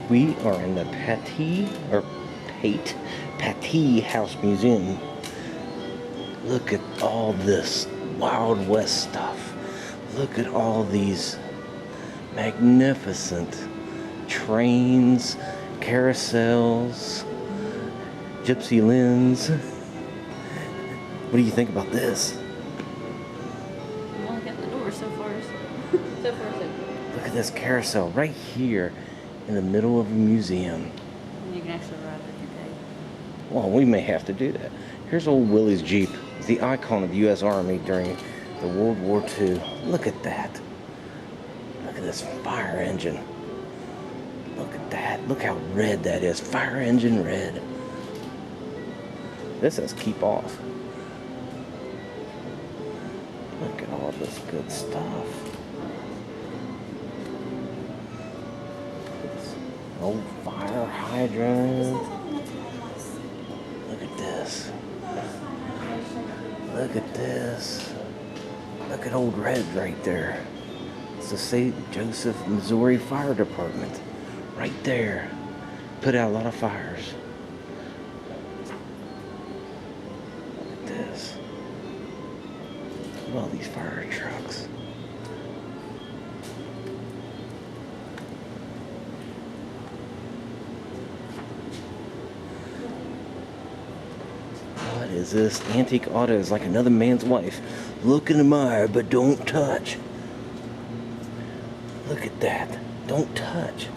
We are in the Patee House Museum. Look at all this Wild West stuff. Look at all these magnificent trains, carousels, gypsy lins. What do you think about this? I'm only getting the door so far. So far, so good. Look at this carousel right here in the middle of a museum. And you can actually ride with your day. Well, we may have to do that. Here's old Willie's Jeep, the icon of the U.S. Army during the World War II. Look at that. Look at this fire engine. Look at that. Look how red that is. Fire engine red. This says keep off. Look at all this good stuff. Old fire hydrant. Look at this. Look at this. Look at old red right there. It's the St. Joseph, Missouri Fire Department. Right there. Put out a lot of fires. Look at this. Look at all these fire trucks. What is this? Antique auto is like another man's wife. Look in the mirror, but don't touch. Look at that. Don't touch.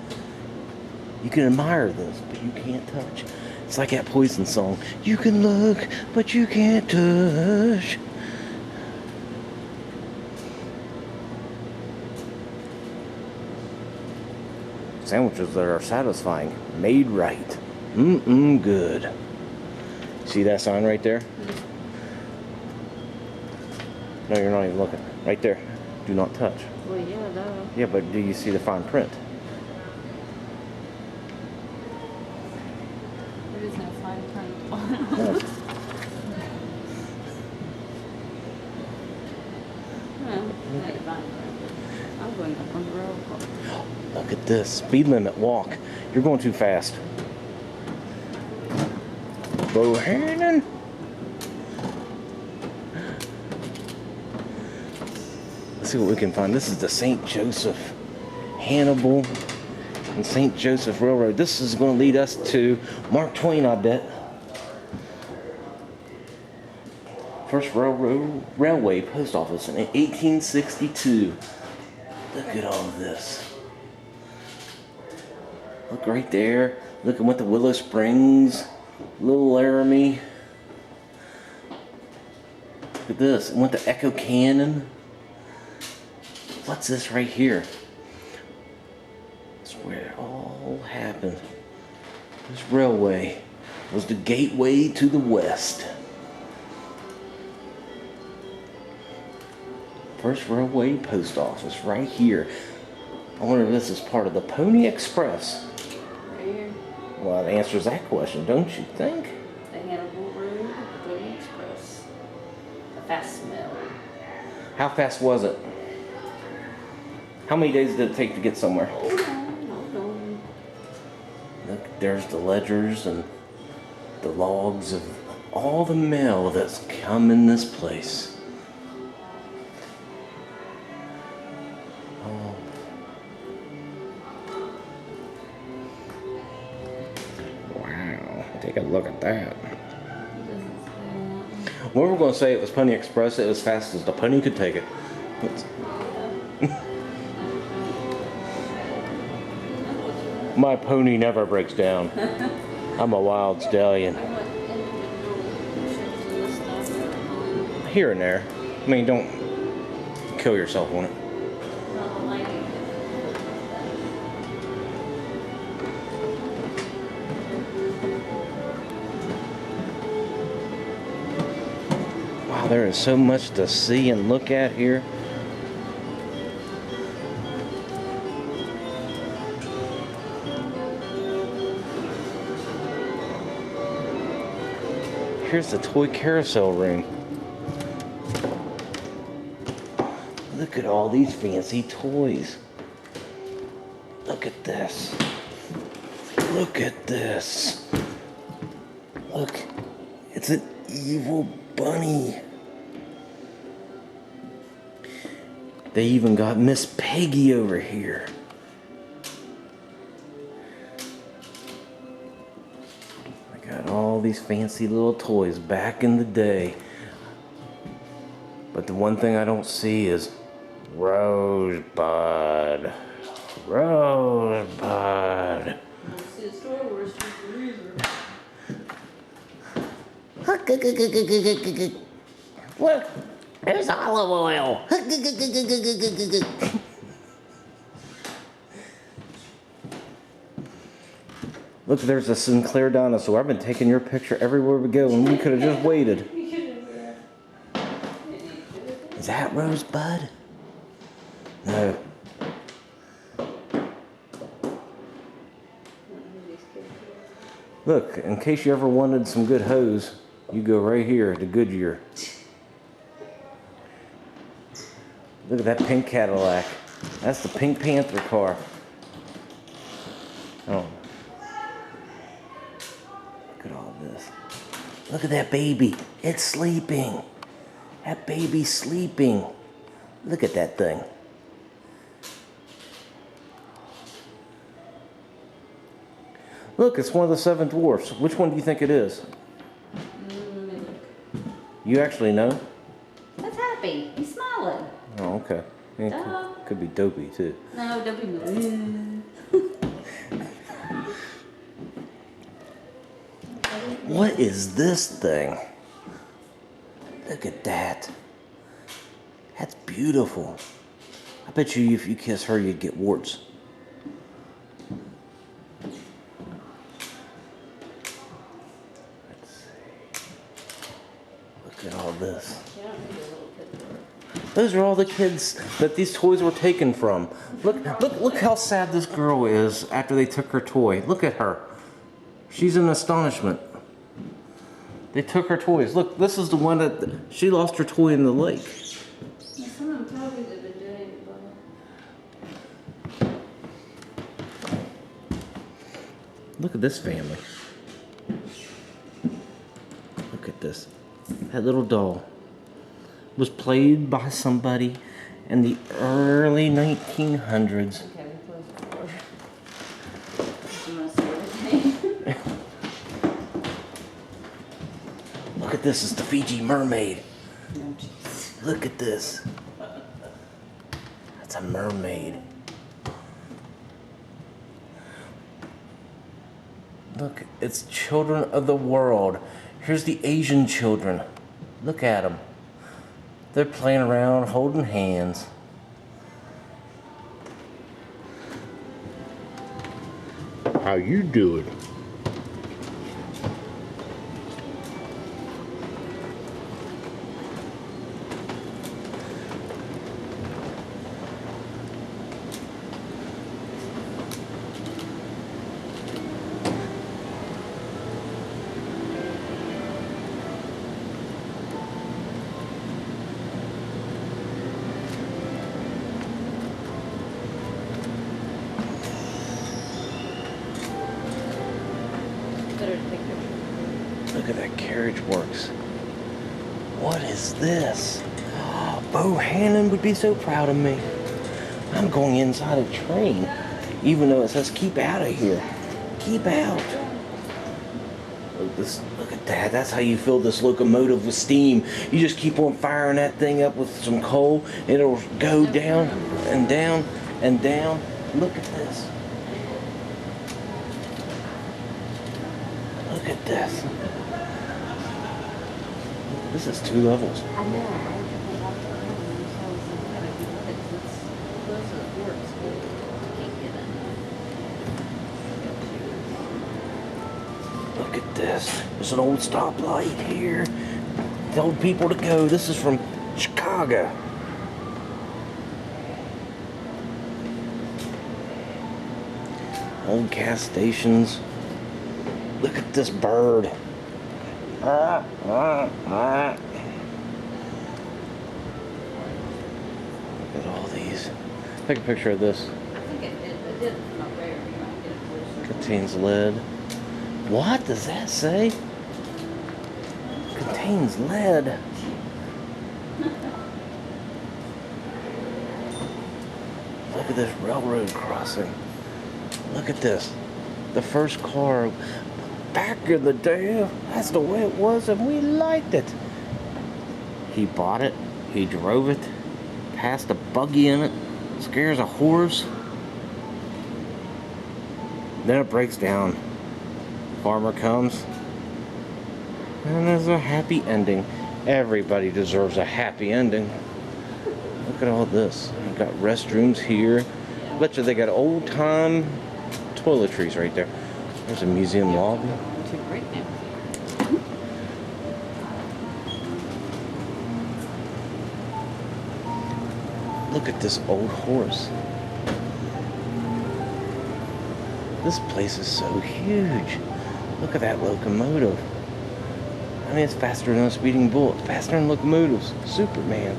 You can admire this, but you can't touch. It's like that Poison song. You can look, but you can't touch. Sandwiches that are satisfying. Made right. Good. See that sign right there? No, you're not even looking. Right there. Do not touch. Well, yeah, duh. Yeah, but do you see the fine print? There is no fine print. No. I'm going up on the road. Look at this. Speed limit walk. You're going too fast. Bohannon. Let's see what we can find. This is the St. Joseph, Hannibal, and St. Joseph Railroad. This is going to lead us to Mark Twain, I bet. First railway post office in 1862. Look at all of this. Look right there. Look at what the Willow Springs, Little Laramie. Look at this. It went to Echo Cannon. What's this right here? It's where it all happened. This railway was the gateway to the West. First railway post office right here. I wonder if this is part of the Pony Express. Right here. Well, that answers that question, don't you think? The Hannibal Road, Pony Express. The fast smell. How fast was it? How many days did it take to get somewhere? Hold on. Look, there's the ledgers and the logs of all the mail that's come in this place. Oh. Wow, take a look at that. Well, we're going to say it was Pony Express. It was fast as the pony could take it. My pony never breaks down. I'm a wild stallion. Here and there. I mean, don't kill yourself on it. Wow, there is so much to see and look at here. Here's the toy carousel room. Look at all these fancy toys. Look at this. Look at this. Look, it's an evil bunny. They even got Miss Peggy over here. I got all these fancy little toys back in the day. But the one thing I don't see is Rosebud. Rosebud. See a Star Wars Look, there's olive oil. Look, there's a Sinclair dinosaur. I've been taking your picture everywhere we go, and we could have just waited. Is that Rosebud? No. Look, in case you ever wanted some good hose, you go right here to Goodyear. Look at that pink Cadillac. That's the Pink Panther car. Oh. Look at all this. Look at that baby. It's sleeping. That baby's sleeping. Look at that thing. Look, it's one of the 7 dwarfs. Which one do you think it is? You actually know? That's Happy. He's smiling. Oh, okay. Yeah, could be Dopey, too. No, don't be moving. What is this thing? Look at that. That's beautiful. I bet you if you kiss her, you'd get warts. Let's see. Look at all this. Those are all the kids that these toys were taken from. Look how sad this girl is after they took her toy. Look at her. She's in astonishment. They took her toys. Look, this is the one that she lost her toy in the lake. Some of them probably have been doing it, Look at this family. Look at this. That little doll was played by somebody in the early 1900s. Okay, we close the door. Do you want to see everything? Look at this. It's the Fiji mermaid. No, jeez. Look at this. That's a mermaid. Look, it's children of the world. Here's the Asian children. Look at them. They're playing around, holding hands. How you doing? Better to take pictures. Look at that carriage works. What is this? Oh, Hannon would be so proud of me. I'm going inside a train, even though it says keep out of here. Keep out. Look at that. That's how you fill this locomotive with steam. You just keep on firing that thing up with some coal. It'll go down and down and down. Look at this. Look at this. This is 2 levels. I know. I have to put off the room. So I was like, I gotta do it. It's close to the works, but I can't get in. Look at this. There's an old stoplight here. Tell people to go. This is from Chicago. Old gas stations. Look at this bird. Look at all these. Take a picture of this. I think it did come up there. You might get it closer. contains lead. What does that say? Contains lead. Look at this railroad crossing. Look at this. The first car back in the day, that's the way it was and we liked it. He bought it, he drove it, passed a buggy in it, scares a horse. Then it breaks down. Farmer comes, and there's a happy ending. Everybody deserves a happy ending. Look at all this. You've got restrooms here. Bet you they got old time toiletries right there. There's a museum lobby. Look at this old horse. This place is so huge. Look at that locomotive. I mean, it's faster than a speeding bullet. Faster than locomotives. Superman.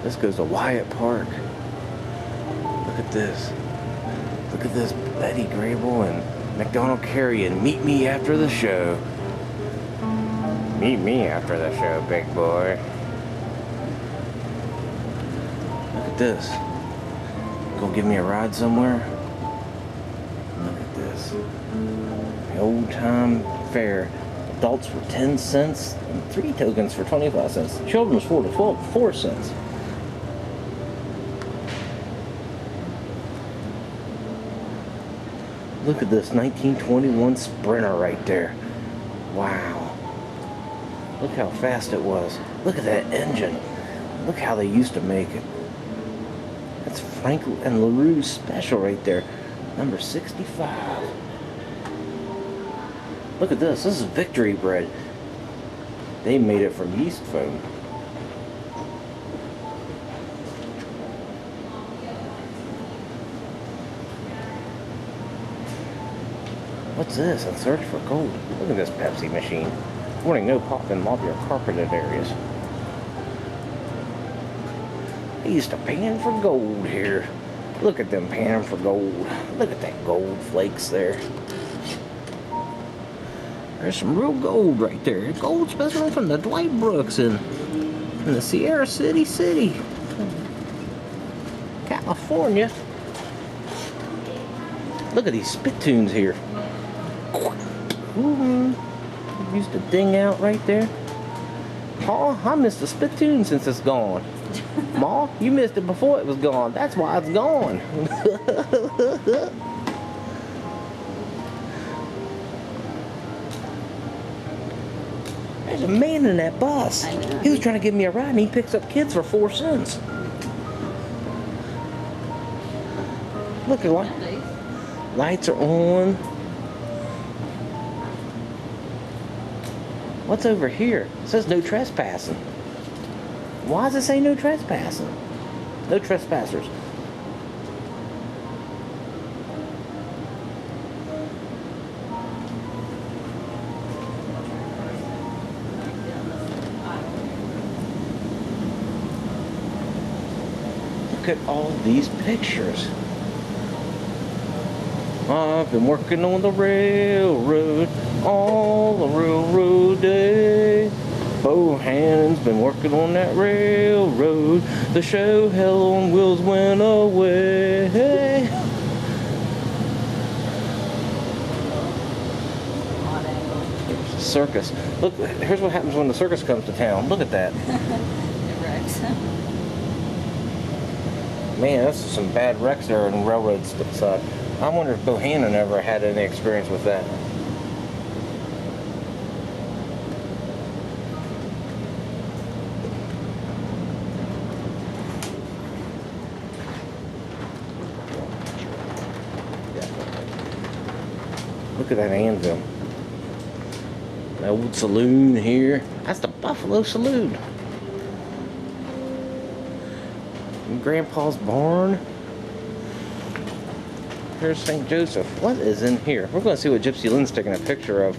This goes to Wyatt Park. Look at this. Look at this. Betty Grable and McDonald Carey and Meet Me After the Show. Meet me after the show, big boy. Look at this. Go give me a ride somewhere. Look at this. The old time fair. Adults for 10 cents and 3 tokens for 25 cents. Children's 4 to 12, 4 cents. Look at this 1921 Sprinter right there. Wow. Look how fast it was. Look at that engine. Look how they used to make it. That's Franklin and LaRue's special right there. Number 65. Look at this. This is Victory bread. They made it from yeast foam. What's this? In search for gold. Look at this Pepsi machine. Warning, no pop and mop your carpeted areas. They used to pan for gold here. Look at them panning for gold. Look at that gold flakes there. There's some real gold right there. Gold specimen from the Dwight Brooks in the Sierra City, California. Look at these spittoons here. Used to ding out right there. Pa, I missed the spittoon since it's gone. Ma, you missed it before it was gone. That's why it's gone. There's a man in that bus. He was trying to give me a ride and he picks up kids for 4 cents. Look at what? Lights are on. What's over here? It says no trespassing. Why does it say no trespassing? No trespassers. Look at all these pictures. I've been working on the railroad all the railroad day. Bohannon's been working on that railroad. The show hell on wheels went away. There's a circus. Look, here's what happens when the circus comes to town. Look at that. Man, that's some bad wrecks there on railroads side. I wonder if Bohannon ever had any experience with that. Look at that anvil. The old saloon here. That's the Buffalo Saloon. Grandpa's barn. Here's St. Joseph. What is in here? We're going to see what Gypsy Lynn's taking a picture of.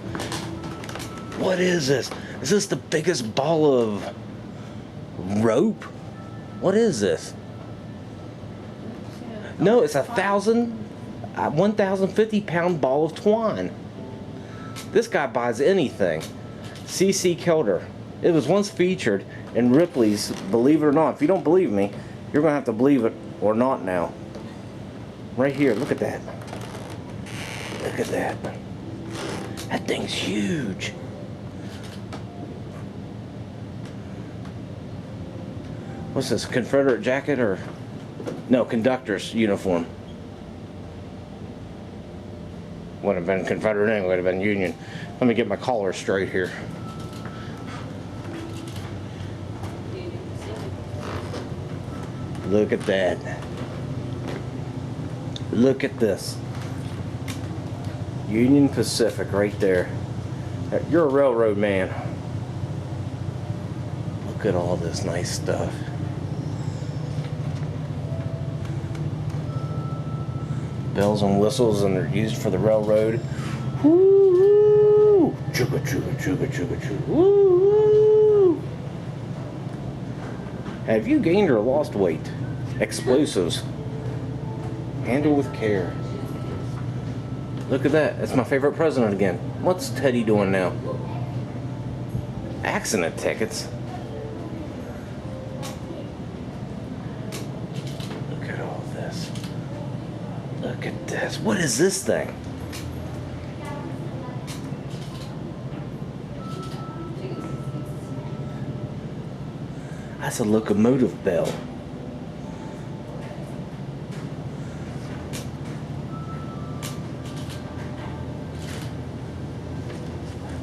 What is this? Is this the biggest ball of rope? What is this? No, it's 1,000 A 1,050-pound ball of twine. This guy buys anything. C.C. Kelder. It was once featured in Ripley's Believe It or Not. If you don't believe me, you're going to have to believe it or not now. Right here, look at that. Look at that. That thing's huge. What's this, Confederate jacket or? No, conductor's uniform. Wouldn't have been Confederate anyway, would have been Union. Let me get my collar straight here. Look at that. Look at this. Union Pacific right there. You're a railroad man. Look at all this nice stuff. Bells and whistles, and they're used for the railroad. Woo! Chuga chuga chuga chuga chuga. Woo! Have you gained or lost weight? Explosives. Handle with care. Look at that. That's my favorite president again. What's Teddy doing now? Accident tickets. Look at all this. Look at this. What is this thing? That's a locomotive bell.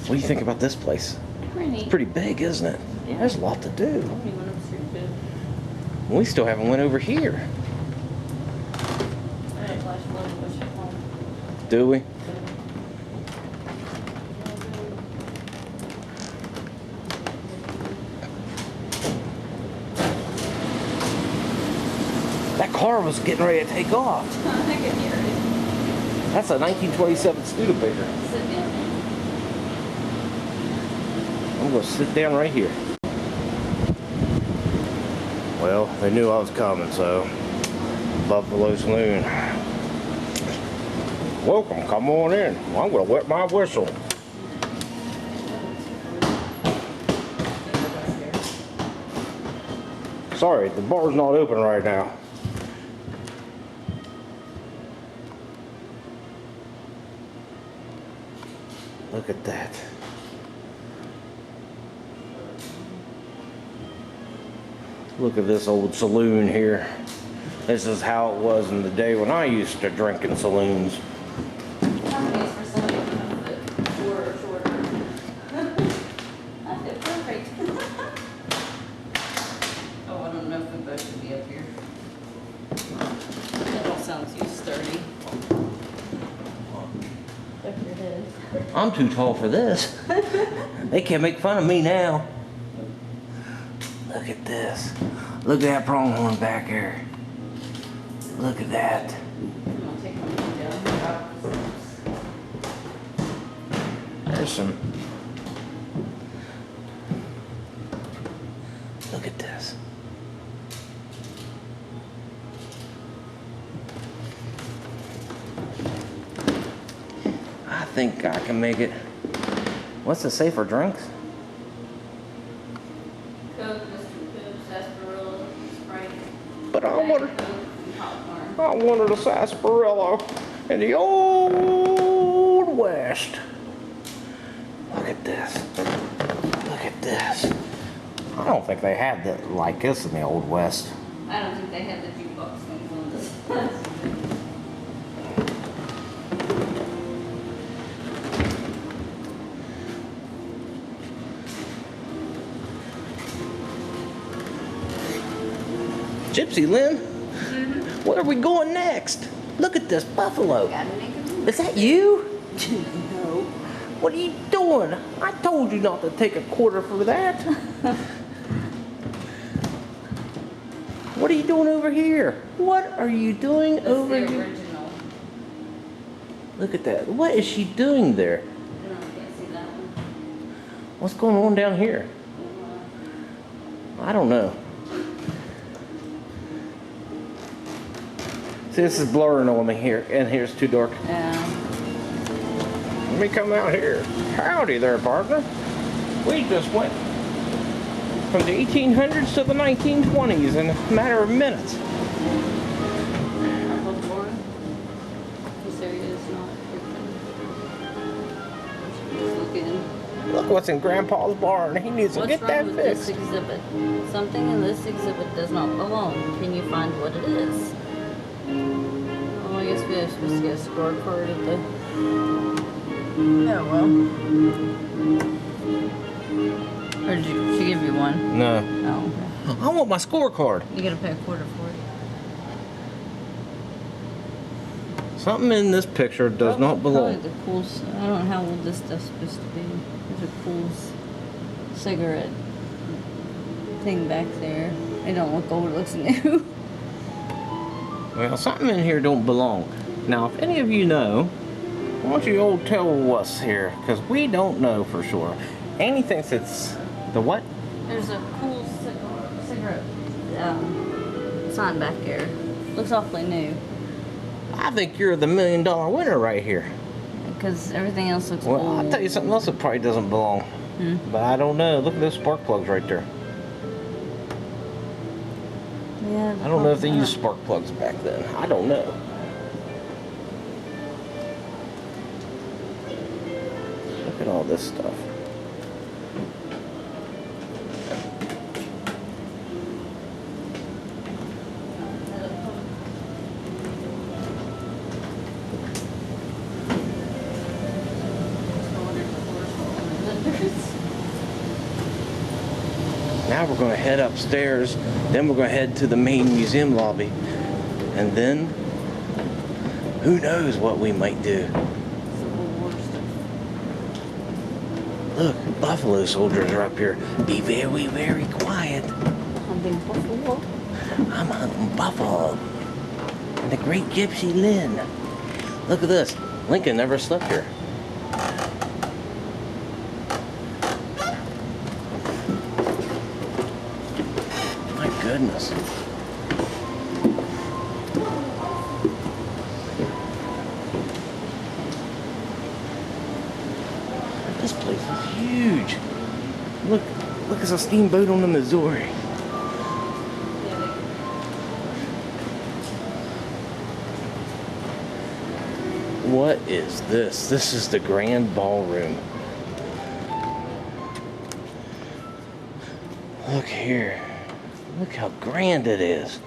What do you think about this place? Pretty. It's pretty big, isn't it? Yeah. There's a lot to do. We went upstairs too. We still haven't went over here. I had a flash flood and push it home. Do we? That car was getting ready to take off. I can hear it. That's a 1927 Studebaker. Sit down. I'm going to sit down right here. Well, they knew I was coming, so Buffalo Saloon. Welcome, come on in. Well, I'm going to wet my whistle. Sorry, the bar's not open right now. Look at that. Look at this old saloon here. This is how it was in the day when I used to drink in saloons. Nowadays for somebody a foot shorter or shorter. I fit perfect. Oh, I don't know if we both should be up here. That all sounds too sturdy. Up your head. I'm too tall for this. They can't make fun of me now. Look at this. Look at that pronghorn back here. Look at that. I'm gonna take my feet down. There's some. Look at this. I think I can make it. What's the safer drinks? Coke, Mr. Pibb, sarsaparilla, Sprite. But I Diet wanted, Coke, and popcorn. I wanted a sarsaparilla in the old West. Look at this. Look at this. I don't think they had that like this in the old West. I don't think they had the jukebox things on this. Gypsy Lynn, where are we going next? Look at this buffalo. Gotta make a move. Is that you? No. What are you doing? I told you not to take a quarter for that. What are you doing over here? What are you doing That's over the here? original. Look at that. What is she doing there? No, I can't see that one. What's going on down here? I don't know. See, this is blurring on me here, and here's too dark. Yeah. Let me come out here. Howdy there, partner. We just went from the 1800s to the 1920s in a matter of minutes. This area is not open. Just looking. Look what's in Grandpa's barn. He needs to get that What's wrong with fixed. this exhibit? Something in this exhibit does not belong. Can you find what it is? Oh, I guess we're supposed to get a scorecard at the... Oh, well. Or did she give you one? No. Oh, okay. I want my scorecard. You gotta pay a quarter for it. Something in this picture does not belong. Probably the cool... I don't know how old this stuff's supposed to be. There's a cool cigarette thing back there. It don't look old, it looks new. Well, something in here don't belong. Now, if any of you know, why don't you all tell us here? Because we don't know for sure. Annie thinks it's the what? There's a cool cigarette sign back there. Looks awfully new. I think you're the $1 million winner right here. Because everything else looks Well, old. I'll tell you something else that probably doesn't belong. Hmm? But I don't know. Look at those spark plugs right there. Yeah, I don't know if they used spark plugs back then. I don't know. Look at all this stuff. Now we're going to head upstairs, then we're going to head to the main museum lobby, and then who knows what we might do. Look, buffalo soldiers are up here. Be very, very quiet. Hunting buffalo. I'm hunting buffalo. And the great Gypsy Lynn. Look at this. Lincoln never slept here. My goodness. This place is huge. Look it's a steamboat on the Missouri. What is this? This is the grand ballroom. Look here. Look how grand it is.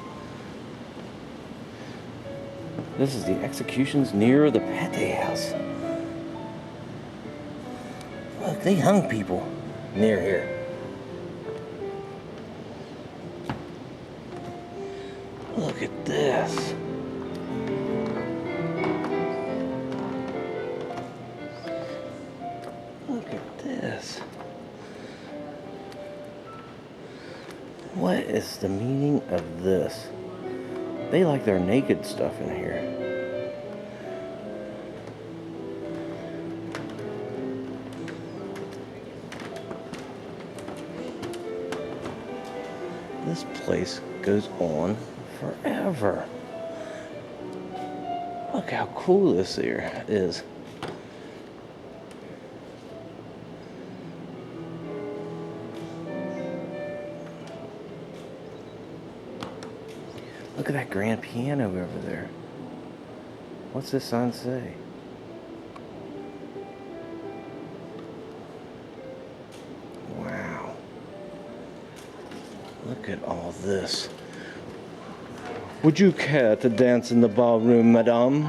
This is the executions near the Patee house. Look, they hung people near here. Look at this. Look at this. What is the meaning of this? They like their naked stuff in here. This place goes on forever. Look how cool this here is. Look at that grand piano over there. What's this sign say? Wow. Look at all this. Would you care to dance in the ballroom, madame?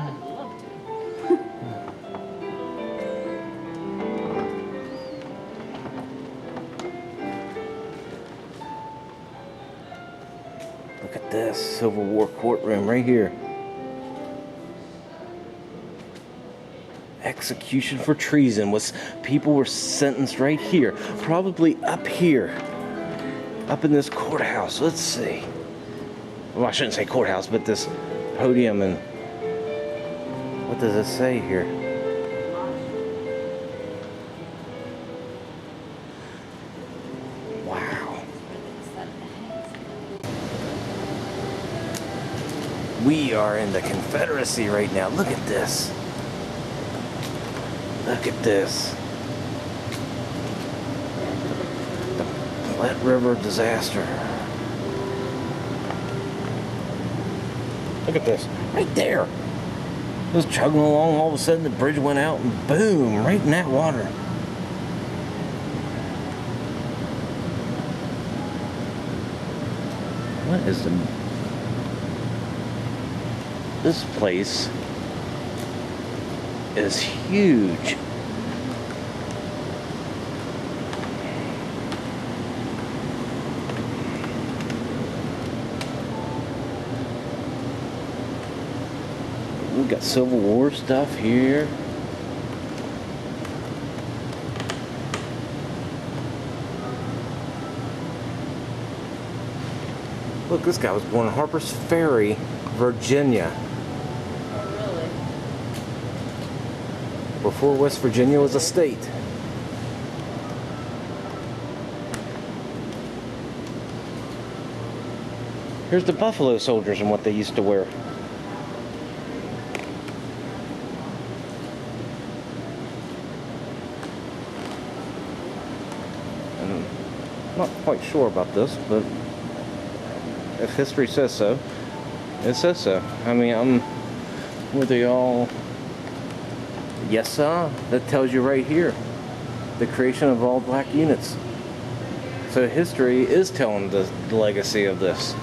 Look at this Civil War courtroom right here. Execution for treason. People were sentenced right here, probably up here, up in this courthouse. Let's see. Well, I shouldn't say courthouse, but this podium. And what does it say here? Wow. We are in the Confederacy right now. Look at this. Look at this. The Platte River disaster. Look at this. Right there. It was chugging along. All of a sudden the bridge went out and boom, right in that water. What is the... This place is huge. We got Civil War stuff here. Look, this guy was born in Harper's Ferry, Virginia. Oh, really? Before West Virginia was a state. Here's the Buffalo Soldiers and what they used to wear. And I'm not quite sure about this, but if history says so, it says so. I mean, were they all... Yes, sir. That tells you right here. The creation of all black units. So history is telling the legacy of this.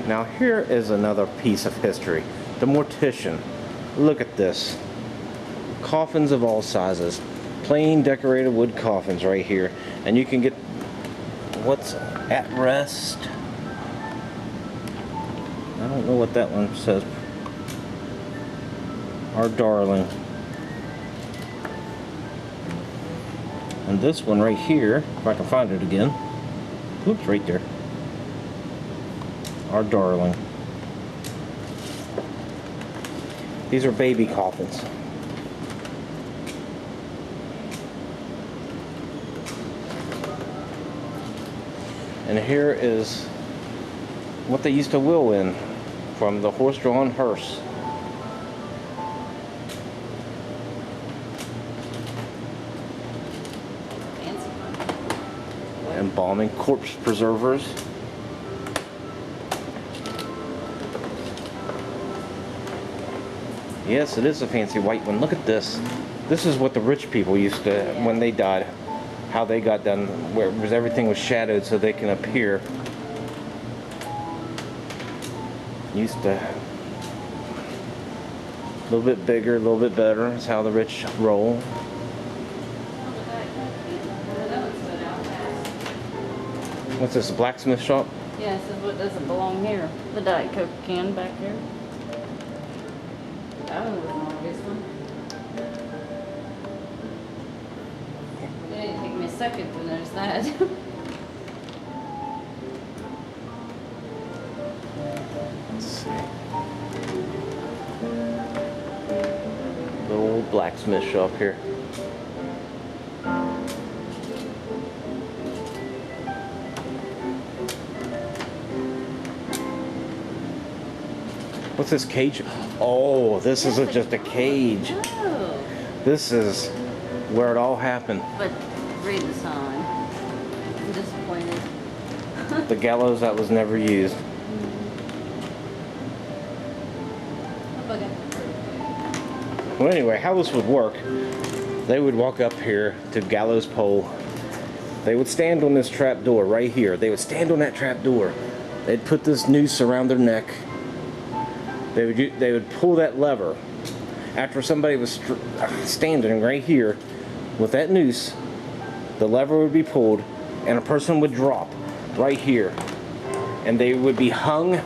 Now here is another piece of history. The mortician. Look at this. Coffins of all sizes. Plain decorated wood coffins right here. And you can get what's at rest. I don't know what that one says. Our darling. And this one right here, if I can find it again. Oops, right there. Our darling. These are baby coffins. And here is what they used to wheel in from the horse-drawn hearse. Fancy. Embalming corpse preservers. Yes, it is a fancy white one. Look at this. This is what the rich people used to, when they died, how they got done, where everything was shadowed so they can appear. Used to, a little bit bigger, a little bit better. That's how the rich roll. What's this, a blacksmith shop? Yeah, this is what doesn't belong here. The Diet Coke can back there. That one was an obvious one. It didn't take me a second to notice that. Let's see. The old blacksmith shop here. What's this cage? Oh, this isn't just a cage. Oh. This is where it all happened. But read the sign. I'm disappointed. The gallows that was never used. Well, anyway, how this would work, they would walk up here to gallows pole. They would stand on this trap door right here. They would stand on that trap door. They'd put this noose around their neck. They would pull that lever. After somebody was standing right here with that noose, the lever would be pulled and a person would drop right here. And they would be hung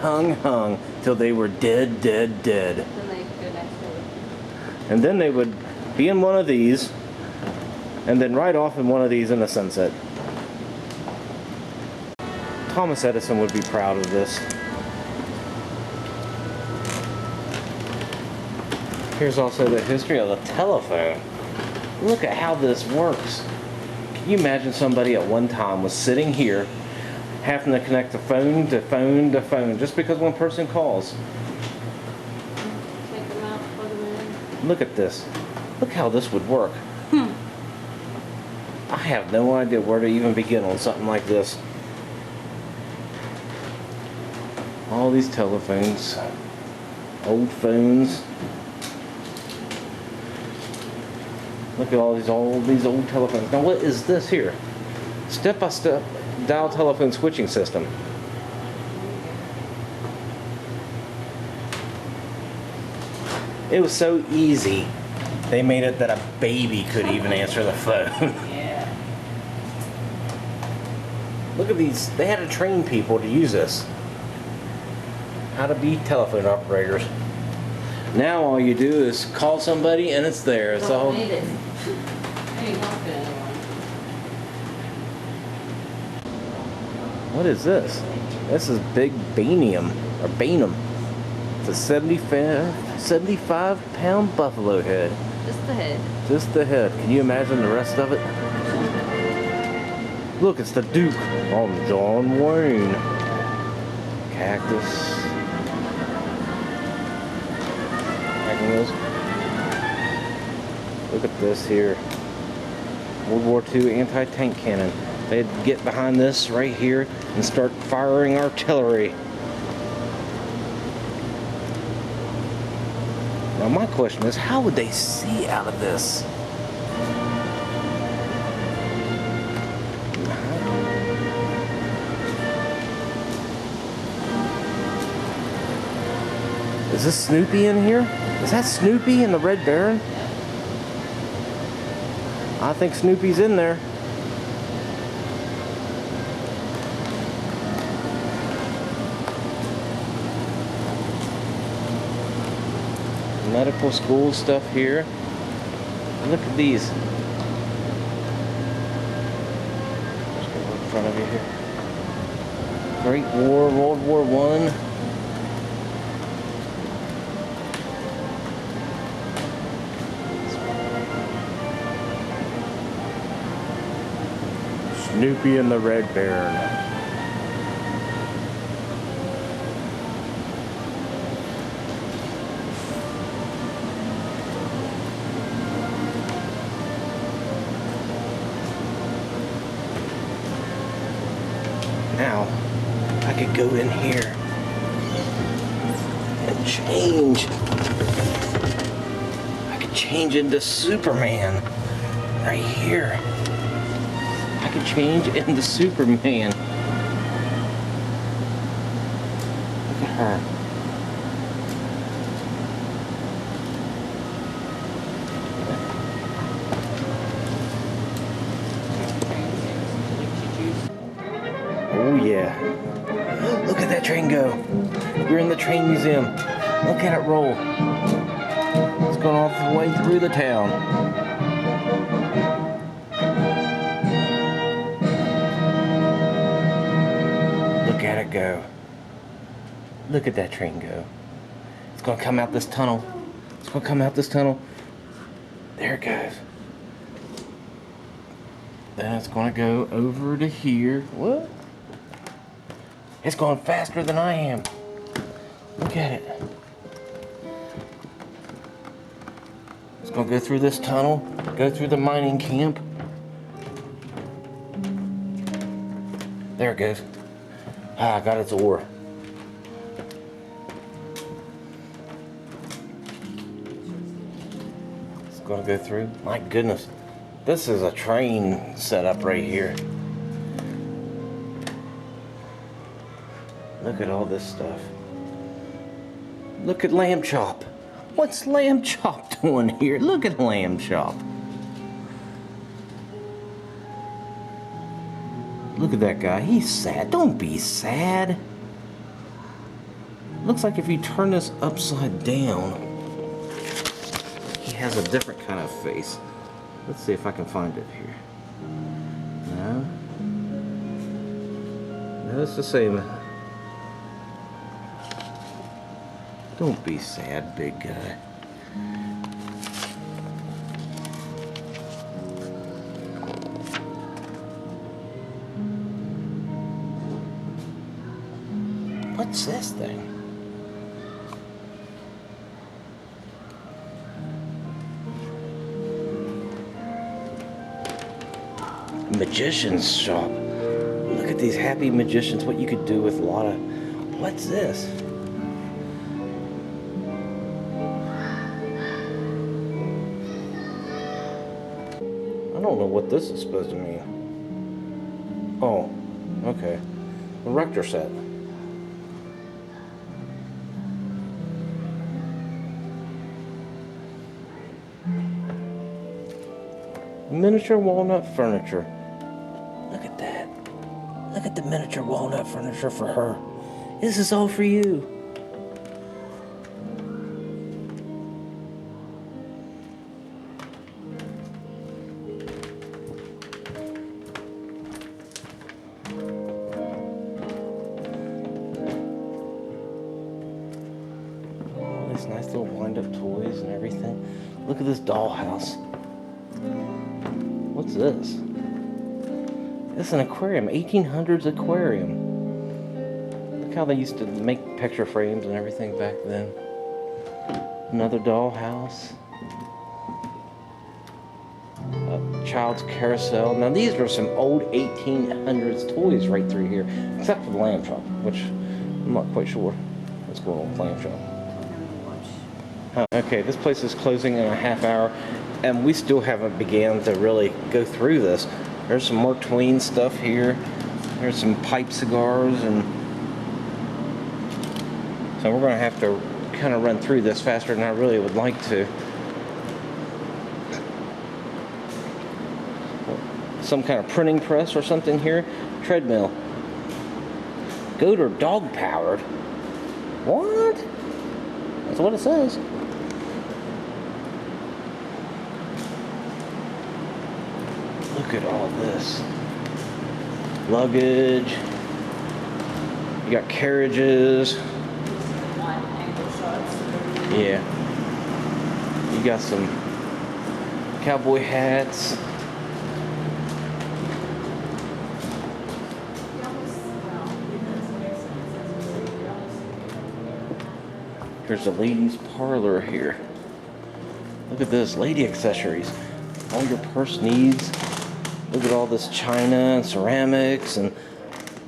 till they were dead. Then they go next door. And then they would be in one of these and then ride off in one of these in the sunset. Thomas Edison would be proud of this. Here's also the history of the telephone. Look at how this works. Can you imagine somebody at one time was sitting here having to connect the phone to phone to phone just because one person calls? Take them out, plug them in. Look at this. Look how this would work. I have no idea where to even begin on something like this. All these telephones, old phones. Look at all these old telephones. Now what is this here? Step-by-step dial telephone switching system. It was so easy. They made it that a baby could even answer the phone. Yeah. Look at these. They had to train people to use this. How to be telephone operators. Now all you do is call somebody and it's there. It's all. Don't need it. Ain't helping anyone. What is this? This is big Banium or Banum. It's a 75 pound buffalo head. Just the head. Just the head. Can you imagine the rest of it? Look, it's the Duke on John Wayne. Cactus. Look at this here. World War II anti-tank cannon. They'd get behind this right here and start firing artillery. Now my question is, how would they see out of this? Is this Snoopy in here? Is that Snoopy in the Red Baron? I think Snoopy's in there. Medical school stuff here. Look at these. Let's go in front of you here. Great War, World War I. Snoopy and the Red Baron. Now, I could go in here and change. I could change into Superman right here. I could change into Superman. Look at her. Oh yeah. Look at that train go. We're in the train museum. Look at it roll. It's going all the way through the town. Look at it go. Look at that train go. It's going to come out this tunnel. It's going to come out this tunnel. There it goes. Then it's going to go over to here. What? It's going faster than I am. Look at it. It's going to go through this tunnel, go through the mining camp. There it goes. Ah, I got its ore. It's going to go through. My goodness. This is a train setup right here. Look at all this stuff. Look at Lamb Chop. What's Lamb Chop doing here? Look at Lamb Chop. Look at that guy. He's sad. Don't be sad. Looks like if you turn this upside down, he has a different kind of face. Let's see if I can find it here. No. No, it's the same. Don't be sad, big guy. What's this thing? Magician's shop. Look at these happy magicians. What you could do with a lot of... What's this? I don't know what this is supposed to mean. Oh, okay. The Rector set. Miniature walnut furniture. Look at that. Look at the miniature walnut furniture for her. This is all for you. All these nice little wind-up toys and everything. Look at this dollhouse. What's this? It's an aquarium, 1800s aquarium. Look how they used to make picture frames and everything back then. Another dollhouse. A child's carousel. Now these are some old 1800s toys right through here, except for the lamb shop, which I'm not quite sure what's going on with the lamb shop. Huh. Okay, this place is closing in a half hour, and we still haven't began to really go through this. There's some Mark Twain stuff here. There's some pipe cigars, and so we're going to have to kind of run through this faster than I really would like to. Some kind of printing press or something here. Treadmill. Goat or dog powered? What? That's what it says. Look at all this. Luggage. You got carriages. Yeah. You got some cowboy hats. There's a ladies' parlor here. Look at this, lady accessories. All your purse needs. Look at all this china and ceramics and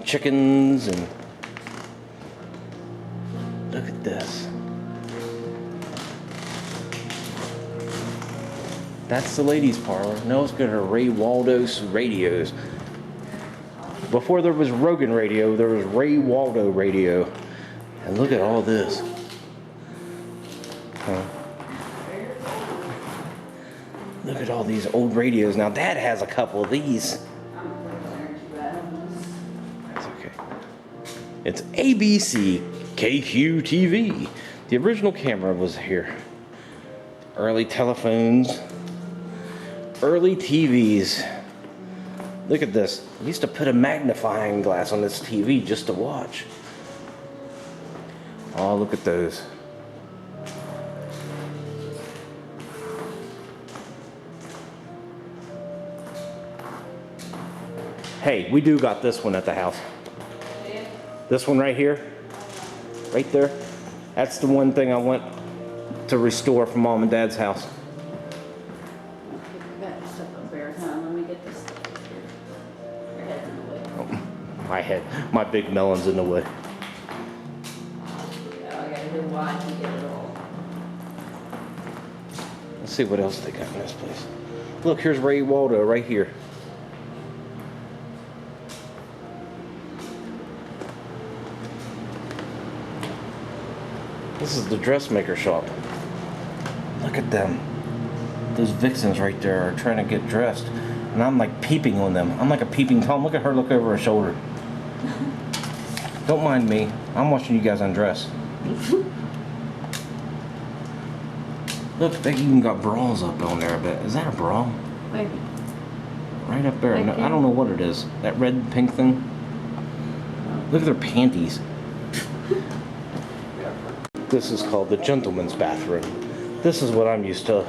chickens, and look at this. That's the ladies' parlor. Now let's go to Ray Waldo's radios. Before there was Rogan radio, there was Ray Waldo radio. And look at all this. Look at all these old radios. Now Dad has a couple of these. That's okay. It's ABC KQTV. The original camera was here. Early telephones. Early TVs. Look at this. I used to put a magnifying glass on this TV just to watch. Oh, look at those. Hey, we do got this one at the house. This one right here. Right there. That's the one thing I want to restore from Mom and Dad's house. My big melon's in the way. Let's see what else they got in this place. Look, here's Ray Waldo right here. This is the dressmaker shop. Look at them. Those vixens right there are trying to get dressed. And I'm like peeping on them. I'm like a peeping Tom. Look at her look over her shoulder. Don't mind me. I'm watching you guys undress. Look, they even got bras up on there a bit. Is that a bra? Wait. Right up there. No, I don't know what it is. That red and pink thing. Look at their panties. This is called the gentleman's bathroom. This is what I'm used to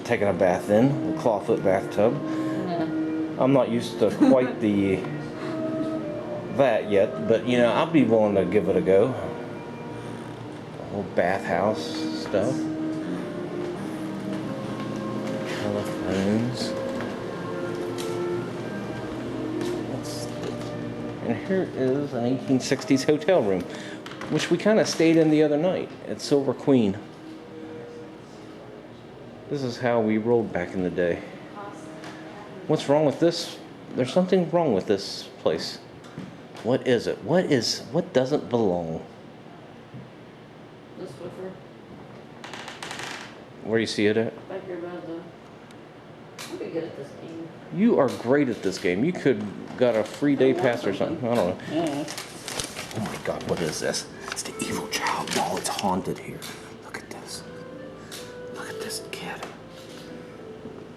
taking a bath in. A clawfoot bathtub. I'm not used to quite the that yet, but you know, I'll be willing to give it a go. Little bathhouse stuff. Telephones. And here is an 1860s hotel room, which we kind of stayed in the other night at Silver Queen. This is how we rolled back in the day. What's wrong with this? There's something wrong with this place. What is it? What doesn't belong? The Swiffer. Where do you see it at? Back here by the. I'm pretty good at this game. You are great at this game. You could got a free day pass or something. I don't know. Yeah. Oh my God, what is this? It's the evil child doll. It's haunted here. Look at this. Look at this kid.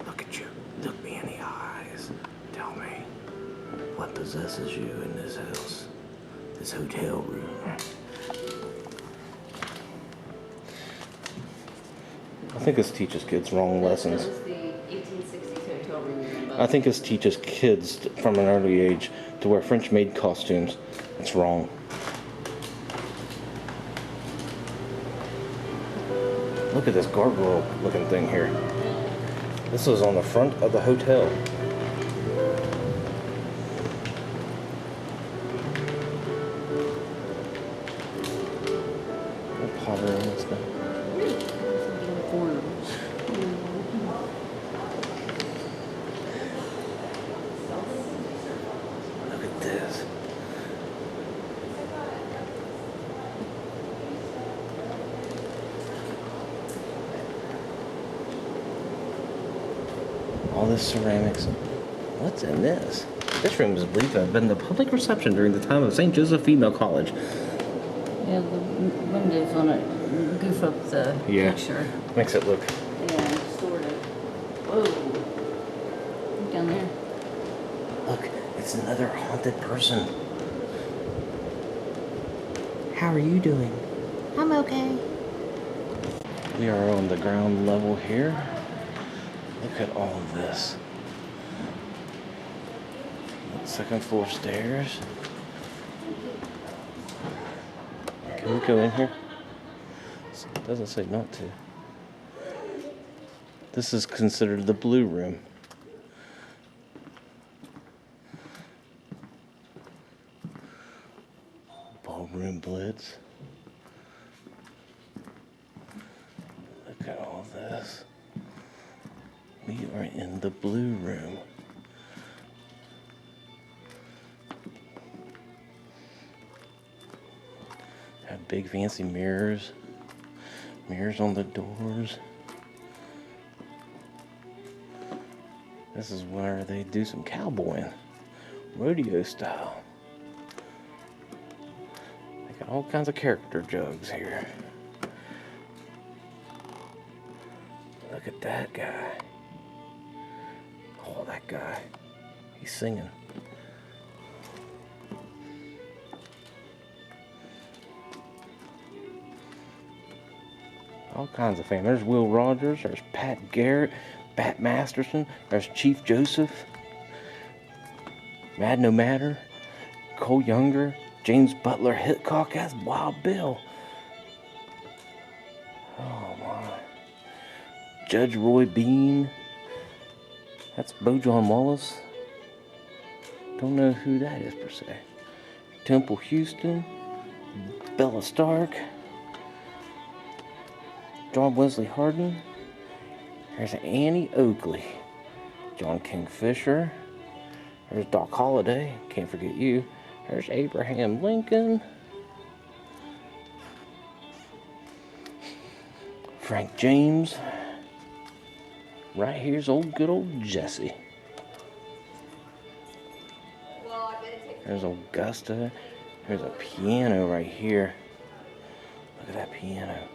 Look at you. Look me in the eyes. Tell me, what possesses you in this house? This hotel room? I think this teaches kids wrong lessons. That was the 1860s hotel room you're in, Bob. I think this teaches kids from an early age to wear French maid costumes. It's wrong. Look at this gargoyle looking thing here. This was on the front of the hotel. No Potter and this stuff. Look at this. All this ceramics. What's in this? This room is believed to have been the public reception during the time of St. Joseph Female College. Yeah, the windows on it goof up the picture. Makes it look. Yeah, sort of. Whoa. Look down there. Look, it's another haunted person. How are you doing? I'm okay. We are on the ground level here. Look at all of this. Second floor stairs. Can we go in here? It doesn't say not to. This is considered the blue room. Ballroom blitz. Look at all this. We are in the blue room. Have big fancy mirrors. Mirrors on the doors. This is where they do some cowboying. Rodeo style. They got all kinds of character jugs here. Look at that guy. Oh, that guy. He's singing. All kinds of fame. There's Will Rogers. There's Pat Garrett. Bat Masterson. There's Chief Joseph. Mad No Matter. Cole Younger. James Butler Hitchcock. That's Wild Bill. Oh my. Judge Roy Bean. That's Bojan Wallace. Don't know who that is per se. Temple Houston. Bella Stark. John Wesley Hardin. There's Annie Oakley. John Kingfisher. There's Doc Holliday. Can't forget you. There's Abraham Lincoln. Frank James. Right here's good old Jesse. There's Augusta. There's a piano right here. Look at that piano.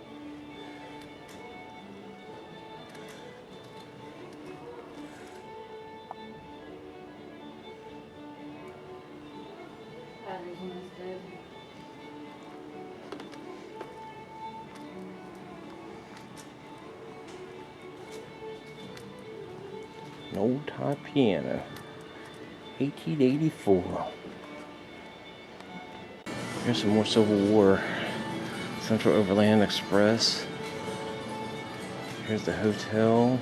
An old time piano. 1884. Here's some more Civil War. Central Overland Express. Here's the hotel,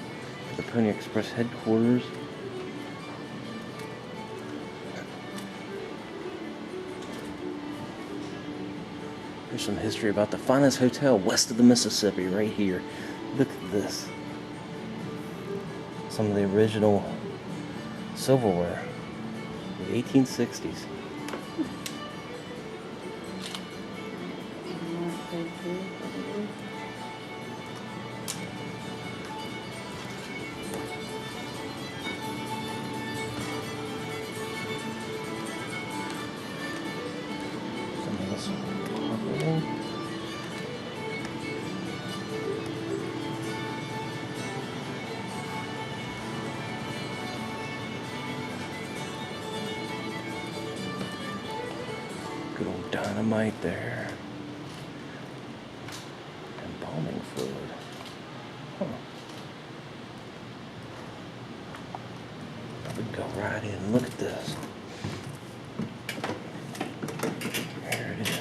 the Pony Express headquarters. Here's some history about the finest hotel west of the Mississippi, right here. Look at this. Some of the original silverware, the 1860s. Good old dynamite there. Embalming fluid. Huh. We can go right in and look at this. There it is.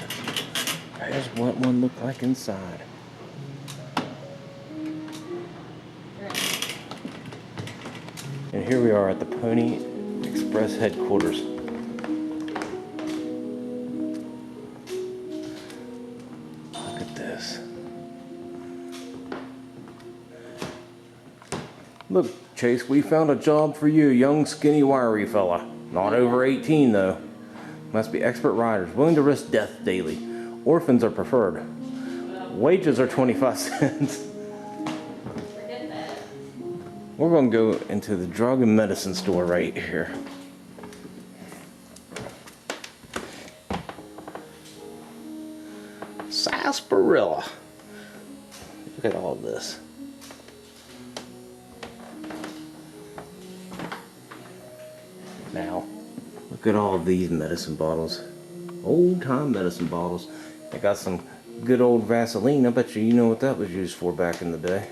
There's what one looked like inside. And here we are at the Pony Express headquarters. Look at this. Look, Chase, we found a job for you, young, skinny, wiry fella. Not over 18, though. Must be expert riders, willing to risk death daily. Orphans are preferred. Wages are 25 cents. Forget that. We're going to go into the drug and medicine store right here. Sarsaparilla. Look at all this. Now, look at all of these medicine bottles. Old time medicine bottles. They got some good old Vaseline. I bet you know what that was used for back in the day.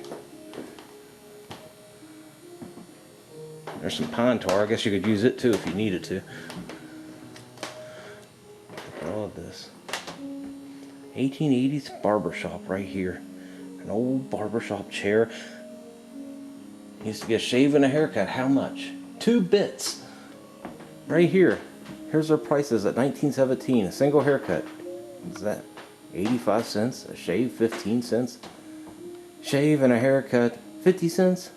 There's some pine tar. I guess you could use it too if you needed to. Look at all of this. 1880s barbershop right here. An old barbershop chair. Used to get a shave and a haircut. How much? 2 bits. Right here. Here's their prices at 1917. A single haircut. What's that? 85 cents. A shave, 15 cents. Shave and a haircut, 50 cents.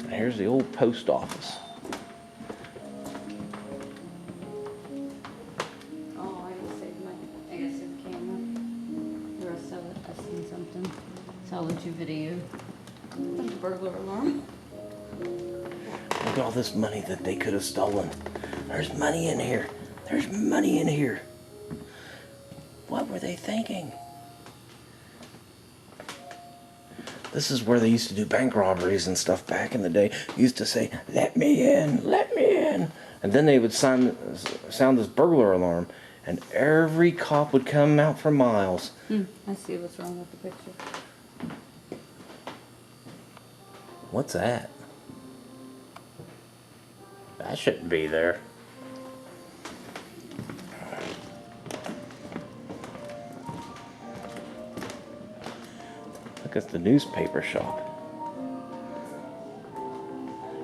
And here's the old post office. Oh, I gotta save the camera. The rest of it, I seen something. Salvage your video. There's a burglar alarm. Look at all this money that they could have stolen. There's money in here. There's money in here. What were they thinking? This is where they used to do bank robberies and stuff back in the day. Used to say, "Let me in, let me in." And then they would sound this burglar alarm, and every cop would come out for miles. I see what's wrong with the picture. What's that? That shouldn't be there. Look at the newspaper shop.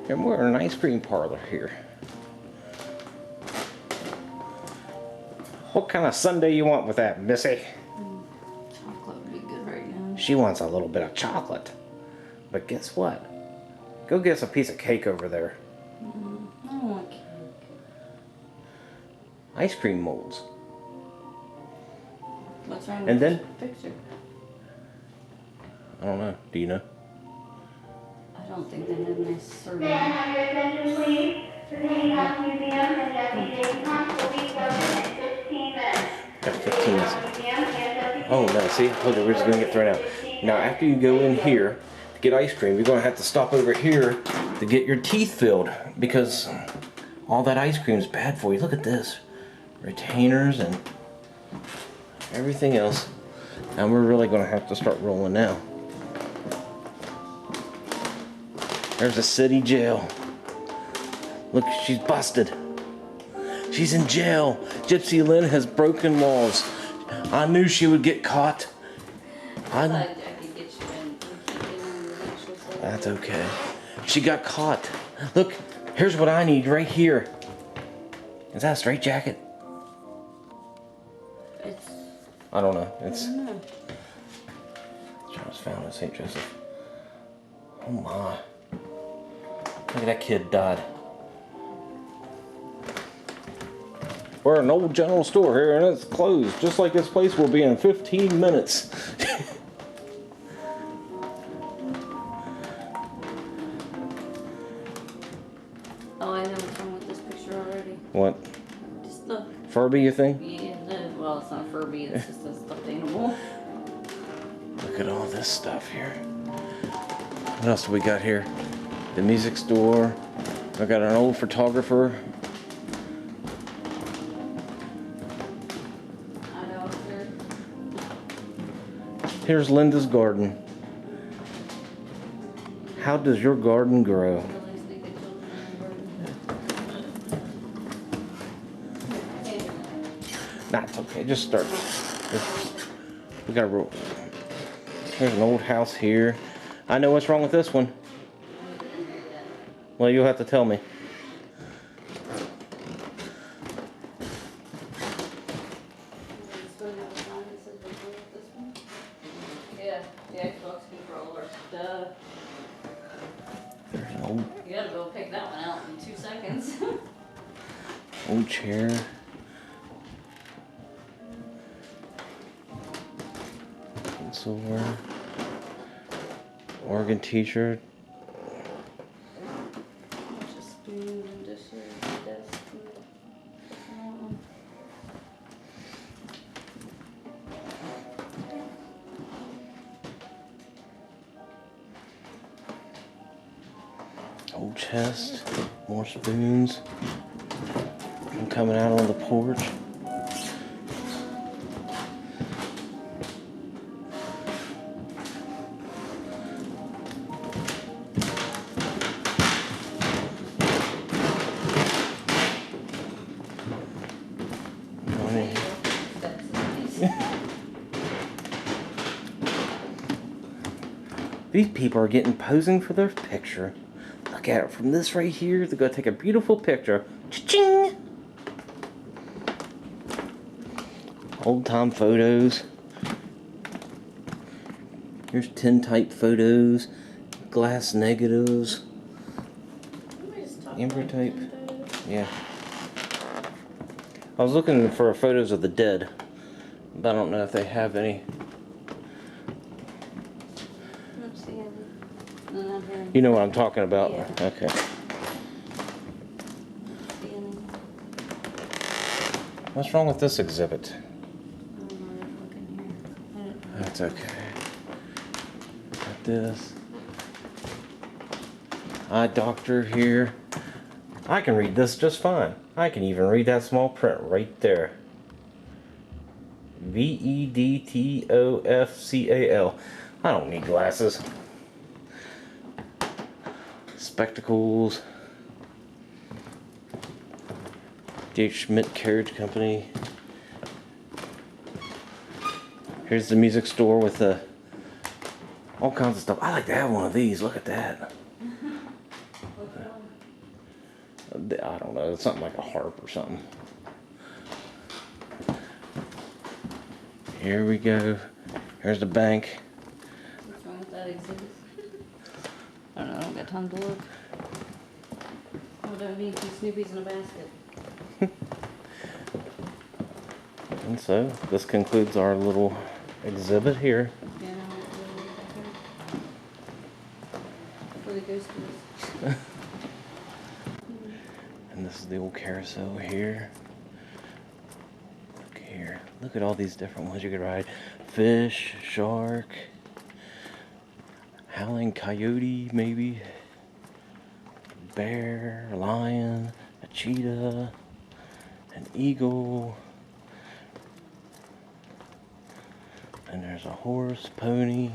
And we're in an ice cream parlor here. What kind of sundae you want with that, Missy? Chocolate would be good right now. She wants a little bit of chocolate. But guess what? Go get us a piece of cake over there. I don't want cake. Ice cream molds. What's wrong with And then- this picture? I don't know. Do you know? I don't think they have nice serving. May I have your attention, please? The City House Museum and Deputy Dayton will be closing in 15 minutes. Got 15 minutes. Museum and Deputy Oh no, see? Look, we're just gonna get thrown out. Now after you go in here to get ice cream, you're gonna have to stop over here to get your teeth filled because all that ice cream is bad for you. Look at this. Retainers and everything else. And we're really gonna have to start rolling now. There's a city jail. Look, she's busted. She's in jail. Gypsy Lynn has broken laws. I knew she would get caught. I thought I could get you in. We can't get in the actual cell. That's okay. She got caught. Look, here's what I need right here. Is that a straight jacket? It's. I don't know. It's. I don't know. Charles found in St. Joseph. Oh my. Look at that kid died. We're an old general store here and it's closed. Just like this place will be in 15 minutes. Oh, I know what's wrong with this picture already. What? Just the. Furby, you think? Yeah, well, it's not Furby, it's just a stuffed animal. Look at all this stuff here. What else do we got here? The music store. I got an old photographer. I know, sir. Here's Linda's garden. How does your garden grow? Really sneak the children in the garden. Nah, it's okay. Just start. We got a roll. There's an old house here. I know what's wrong with this one. Well, you'll have to tell me. Yeah, the Xbox controller. Duh. There's an old You gotta go pick that one out in 2 seconds. old chair. Silver. Oregon t-shirt. Just spoons and dishes, desk. And Old chest. More spoons. I'm coming out on the porch. These people are getting posing for their picture. Look at it from this right here. They're gonna take a beautiful picture. Cha-ching! Old time photos. Here's tintype photos, glass negatives, amber type. Yeah. I was looking for photos of the dead, but I don't know if they have any. You know what I'm talking about? Yeah. Okay. What's wrong with this exhibit? That's okay. Got this. Eye doctor here. I can read this just fine. I can even read that small print right there. VEDTOFCAL. I don't need glasses. Spectacles. D.H. Schmidt Carriage Company. Here's the music store with the all kinds of stuff. I like to have one of these. Look at that. I don't know. It's something like a harp or something. Here we go. Here's the bank. What's wrong with that exhibit? I don't know. I don't got time to look. Oh, don't need 2 Snoopies in a basket. And so, this concludes our little exhibit here. Yeah, I don't really for the ghosters. And this is the old carousel here. Look here. Look at all these different ones you could ride. Fish, shark, howling coyote, maybe. Bear, lion, a cheetah, an eagle. And there's a horse, pony,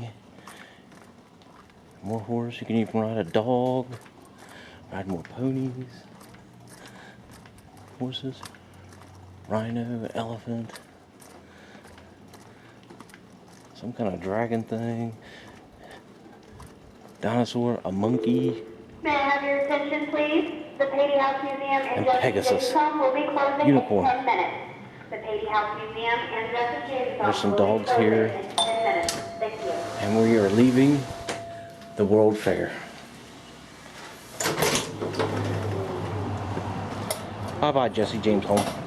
More horse. You can even ride a dog. Ride more ponies. Horses. Rhino, elephant. Some kind of dragon thing. Dinosaur, a monkey. May I have your attention, please? The Patee House Museum and Jesse Pegasus. Jamestown will be closing Unicorn. in 10 minutes. The Patee House Museum and Jesse Jamestown There's some will be dogs closing here. in 10 minutes. Thank you. And we are leaving the World Fair. Bye bye, Jesse James Home.